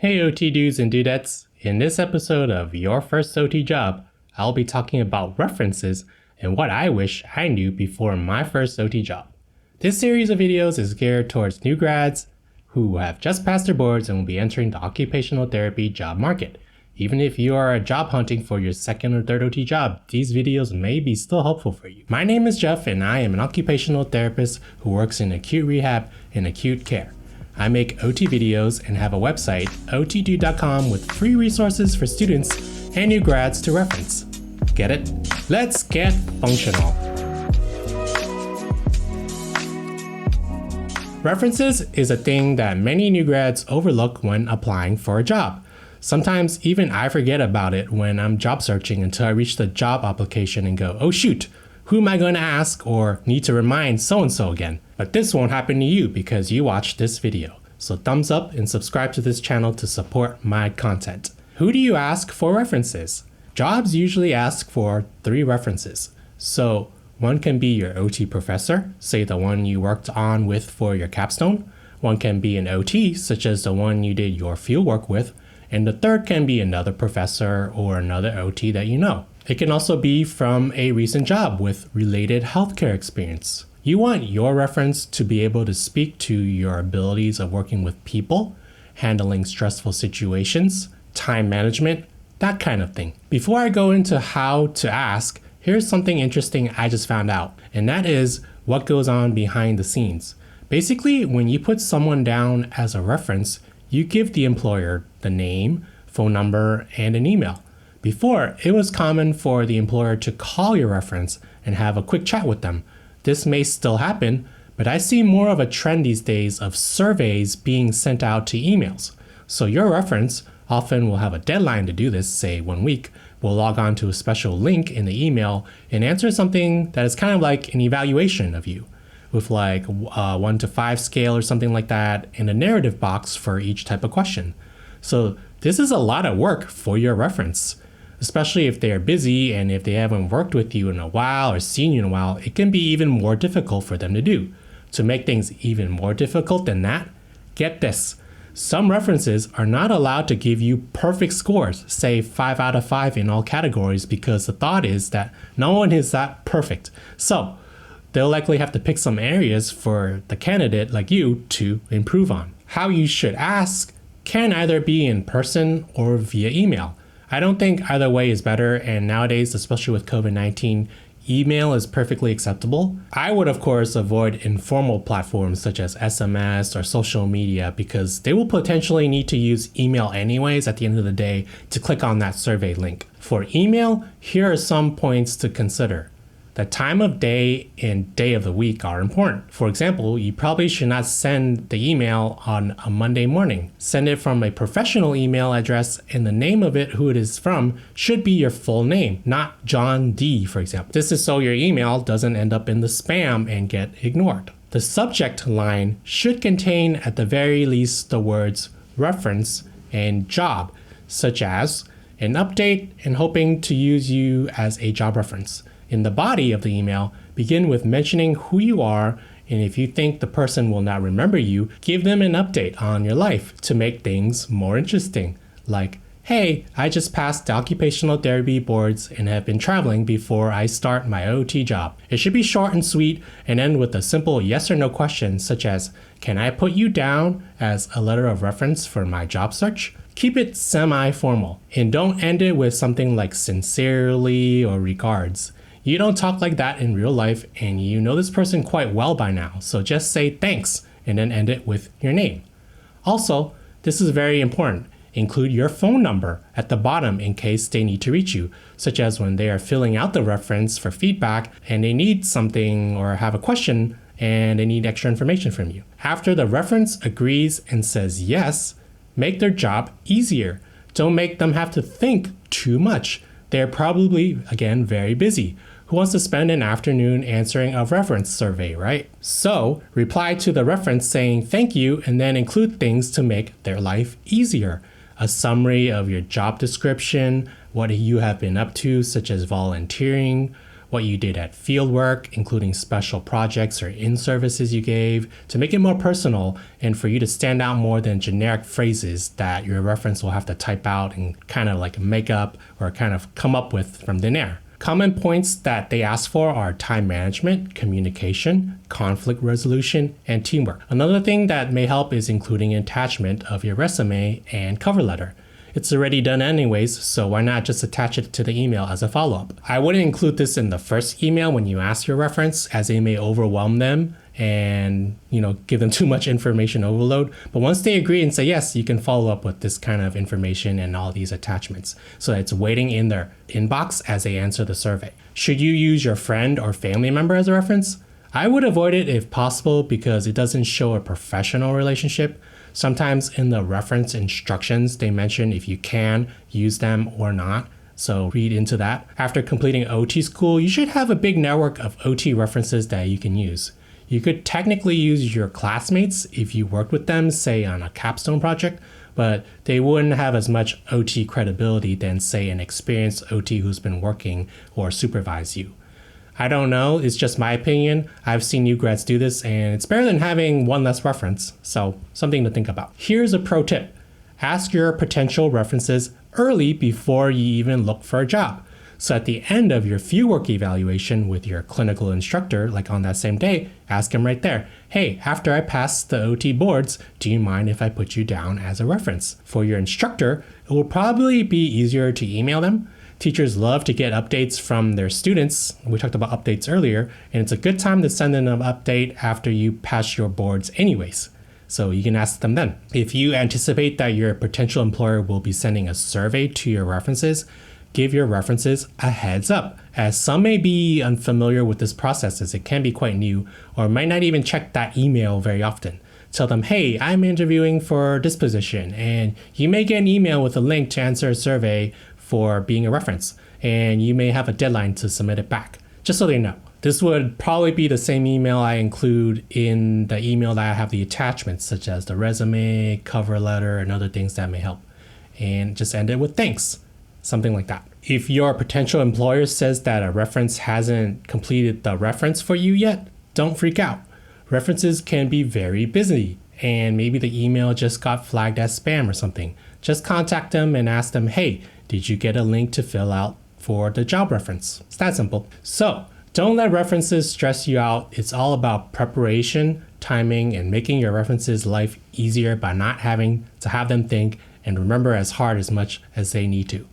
Hey OT dudes and dudettes, in this episode of Your First OT Job, I'll be talking about references and what I wish I knew before my first OT job. This series of videos is geared towards new grads who have just passed their boards and will be entering the occupational therapy job market. Even if you are job hunting for your second or third OT job, these videos may be still helpful for you. My name is Jeff and I am an occupational therapist who works in acute rehab and acute care. I make OT videos and have a website, OTDUDE.com, with free resources for students and new grads to reference. Get it? Let's get functional. References is a thing that many new grads overlook when applying for a job. Sometimes even I forget about it when I'm job searching until I reach the job application and go, oh shoot, who am I going to ask or need to remind so-and-so again? But this won't happen to you because you watched this video. So thumbs up and subscribe to this channel to support my content. Who do you ask for references? Jobs usually ask for 3 references. So one can be your OT professor, say the one you worked on with for your capstone. One can be an OT, such as the one you did your fieldwork with. And the third can be another professor or another OT that you know. It can also be from a recent job with related healthcare experience. You want your reference to be able to speak to your abilities of working with people, handling stressful situations, time management, that kind of thing. Before I go into how to ask, here's something interesting I just found out, and that is what goes on behind the scenes. Basically, when you put someone down as a reference, you give the employer the name, phone number, and an email. Before, it was common for the employer to call your reference and have a quick chat with them. This may still happen, but I see more of a trend these days of surveys being sent out to emails. So your reference often will have a deadline to do this, say 1 week, will log on to a special link in the email and answer something that is kind of like an evaluation of you, with like a 1 to 5 scale or something like that, and a narrative box for each type of question. So this is a lot of work for your reference, especially if they are busy and if they haven't worked with you in a while or seen you in a while, it can be even more difficult for them to do. To make things even more difficult than that, get this. Some references are not allowed to give you perfect scores, say 5 out of 5 in all categories, because the thought is that no one is that perfect. So they'll likely have to pick some areas for the candidate like you to improve on. How you should ask can either be in person or via email. I don't think either way is better, and nowadays, especially with COVID-19, email is perfectly acceptable. I would of course avoid informal platforms such as SMS or social media because they will potentially need to use email anyways at the end of the day to click on that survey link. For email, here are some points to consider. The time of day and day of the week are important. For example, you probably should not send the email on a Monday morning. Send it from a professional email address, and the name of it, who it is from, should be your full name, not John D, for example. This is so your email doesn't end up in the spam and get ignored. The subject line should contain at the very least the words reference and job, such as an update and hoping to use you as a job reference. In the body of the email, begin with mentioning who you are, and if you think the person will not remember you, give them an update on your life to make things more interesting. Like, hey, I just passed the occupational therapy boards and have been traveling before I start my OT job. It should be short and sweet and end with a simple yes or no question such as, can I put you down as a letter of reference for my job search? Keep it semi-formal, and don't end it with something like sincerely or regards. You don't talk like that in real life, and you know this person quite well by now, so just say thanks and then end it with your name. Also, this is very important. Include your phone number at the bottom in case they need to reach you, such as when they are filling out the reference for feedback and they need something or have a question and they need extra information from you. After the reference agrees and says yes, make their job easier. Don't make them have to think too much. They're probably, again, very busy. Who wants to spend an afternoon answering a reference survey, right? So reply to the reference saying thank you and then include things to make their life easier. A summary of your job description, what you have been up to, such as volunteering, what you did at fieldwork, including special projects or in-services you gave, to make it more personal and for you to stand out more than generic phrases that your reference will have to type out and kind of like make up or kind of come up with from thin air. Common points that they ask for are time management, communication, conflict resolution, and teamwork. Another thing that may help is including an attachment of your resume and cover letter. It's already done anyways, so why not just attach it to the email as a follow-up? I wouldn't include this in the first email when you ask your reference, as it may overwhelm them and give them too much information overload. But once they agree and say yes, you can follow up with this kind of information and all these attachments, so it's waiting in their inbox as they answer the survey. Should you use your friend or family member as a reference? I would avoid it if possible because it doesn't show a professional relationship. Sometimes in the reference instructions, they mention if you can use them or not, so read into that. After completing OT school, you should have a big network of OT references that you can use. You could technically use your classmates if you worked with them, say on a capstone project, but they wouldn't have as much OT credibility than, say, an experienced OT who's been working or supervised you. I don't know, it's just my opinion. I've seen new grads do this and it's better than having one less reference, so something to think about. Here's a pro tip. Ask your potential references early before you even look for a job. So at the end of your fieldwork evaluation with your clinical instructor, like on that same day, ask him right there, hey, after I pass the OT boards, do you mind if I put you down as a reference? For your instructor, it will probably be easier to email them. Teachers love to get updates from their students. We talked about updates earlier, and it's a good time to send them an update after you pass your boards anyways. So you can ask them then. If you anticipate that your potential employer will be sending a survey to your references, give your references a heads up, as some may be unfamiliar with this process as it can be quite new or might not even check that email very often. Tell them, hey, I'm interviewing for this position, and you may get an email with a link to answer a survey for being a reference, and you may have a deadline to submit it back, just so they know. This would probably be the same email I include in the email that I have the attachments, such as the resume, cover letter, and other things that may help. And just end it with thanks, something like that. If your potential employer says that a reference hasn't completed the reference for you yet, don't freak out. References can be very busy, and maybe the email just got flagged as spam or something. Just contact them and ask them, hey, did you get a link to fill out for the job reference? It's that simple. So don't let references stress you out. It's all about preparation, timing, and making your references' life easier by not having to have them think and remember as hard as much as they need to.